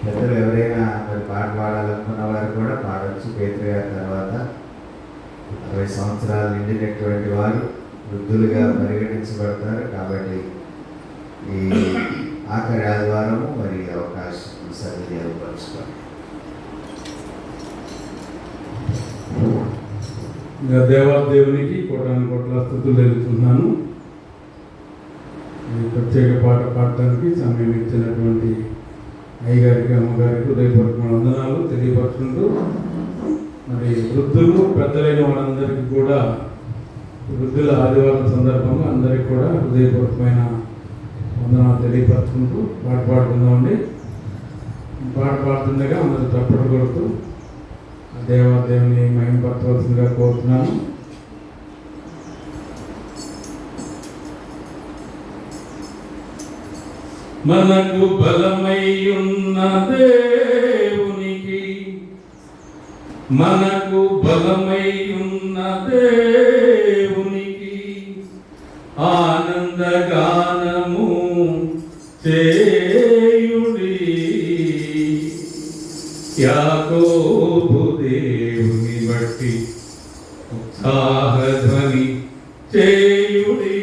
పెద్దలు ఎవరైనా మరి పాట పాడాలనుకున్న వారు కూడా పాడవచ్చు. పేతురు గారి తర్వాత 60 సంవత్సరాలు నిండినటువంటి వారు వృద్ధులుగా పరిగణించబడతారు. కాబట్టి ఈ ఆఖరి ఆదివారము మరి అవకాశం సద్వినియోగపరుచుకోండి. దేవాదేవునికి కోటాను కోట్ల స్తుతులు తెలుపుతున్నాను. ఈ ప్రత్యేక పాట పాడటానికి సమయం ఇచ్చినటువంటి అయ్యగారికి అమ్మగారికి హృదయపూర్వక వందనాలు తెలియపరుచుకుంటూ, మరి వృద్ధులు పెద్దలైన వాళ్ళందరికీ కూడా వృద్ధుల ఆదివారం సందర్భంగా అందరికీ కూడా హృదయపూర్వకమైన వందనాలు తెలియపరుచుకుంటూ పాట పాడుకుందామండి. పాట పాడుతుండగా అందరూ చప్పట్లు కొడుతూ దేవాదేవుని మహిమపరచవలసిందిగా కోరుతున్నాను. మనకు బలమై ఉన్న దేవునికి, మనకు బలమై ఉన్న దేవునికి ఆనందగానము చేయుడి. యాకోబు దేవుని బట్టి ఉత్సాహధ్వని చేయుడి.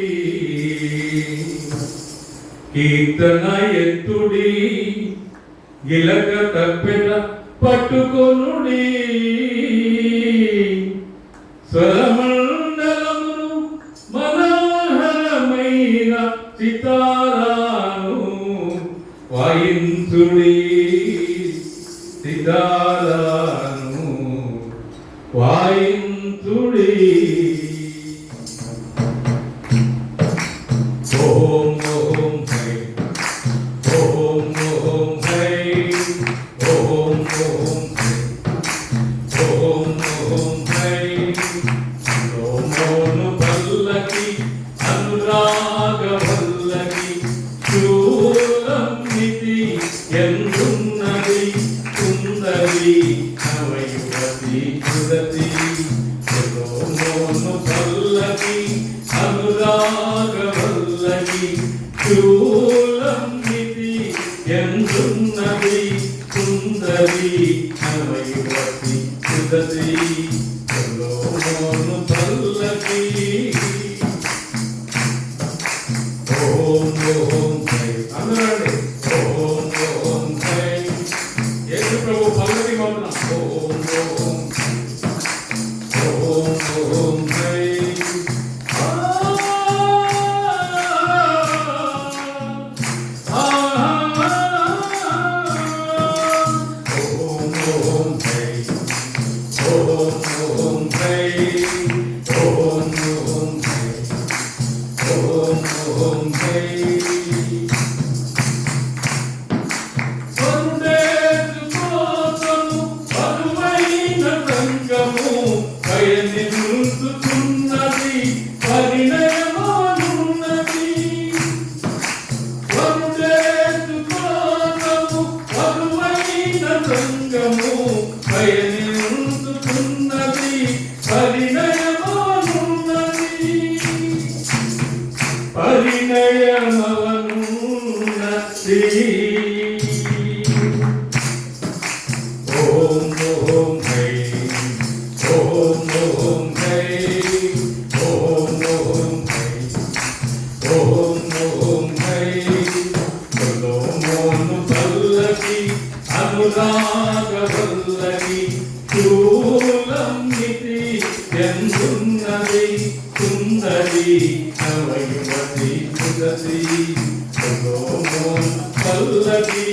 కీర్తన ఎత్తుడి, గిలక తప్పెట పట్టుకొనుడి. స్వరమండలమును మనోహరమైన సితారాను వాయించుడి. సితారాను వాయించుడి. ఓం ఓం హై, ఓం ఓం హై, ఓం ఓం హై, ఓం ఓం హై. ఓమోను పల్లకి అనురాగ పల్లకి చూలమ్మితి ఎందున్నది సుందరి నవయువతి కుదతి. ఓమోను పల్లకి అనురాగ పల్లకి చూలమ్మితి ఎందున్నది సుందరి నవయువతి కుదతి. ఓమోను పల్లకి ఓం ఓం హై. అందరండి ఓం ఓం హై. యేసు ప్రభు పల్లకి వందనం. ఓం ఓం ఓం ఓం హై. అనురాగవల్లకి చూలమ్మితి ఎందున్నది సుందరి నవయువతి కుదతి. ఓమోను పల్లకి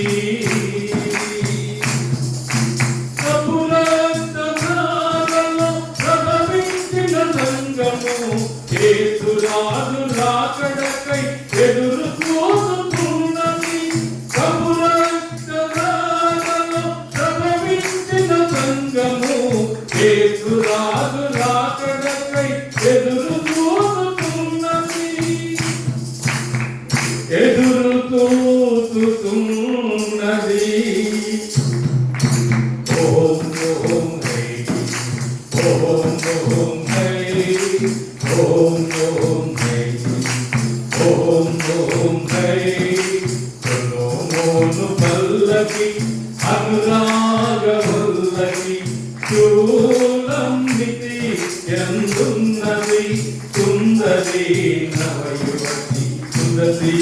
కపురస్తనాలలో ప్రభవించిన సంగము యేసురాజు రాకడకై ఎదురు చూస్తున్నది. కపురస్తనాలలో ప్రభవించిన సంగము యేసురాజు రాకడకై ఎదురు చూస్తున్నది. ఎదురు చూస్తున్నది. ఓం ఓం హై, ఓం ఓం హై, ఓం ఓం హై, ఓం ఓం హై. ఓమోను పల్లకి అనురాగవల్లకి చూలంబితి ఎందున్నది సుందరి నవయువతి సుందరి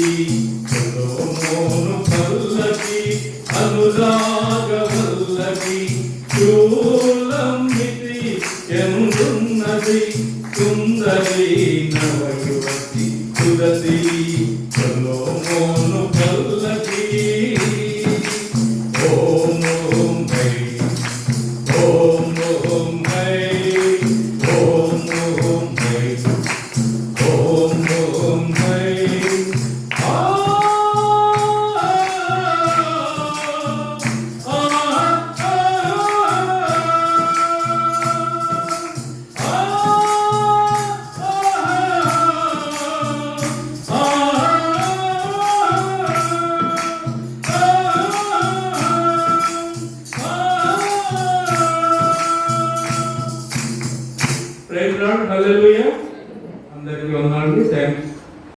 సొలొమోను పల్లకి అనురాగవల్లకి చూలంబితి ఎందున్నది సుందరి నవయువతి సుందరి సొలొమోను పల్లకి ఓం ఓం హై ఓం ఓం హై ఓం ఓం హై ఓం ఓం హై ఆ ప్రైజ్ లార్డ్ హల్లెలూయా అందరికీ వందనాలు థాంక్స్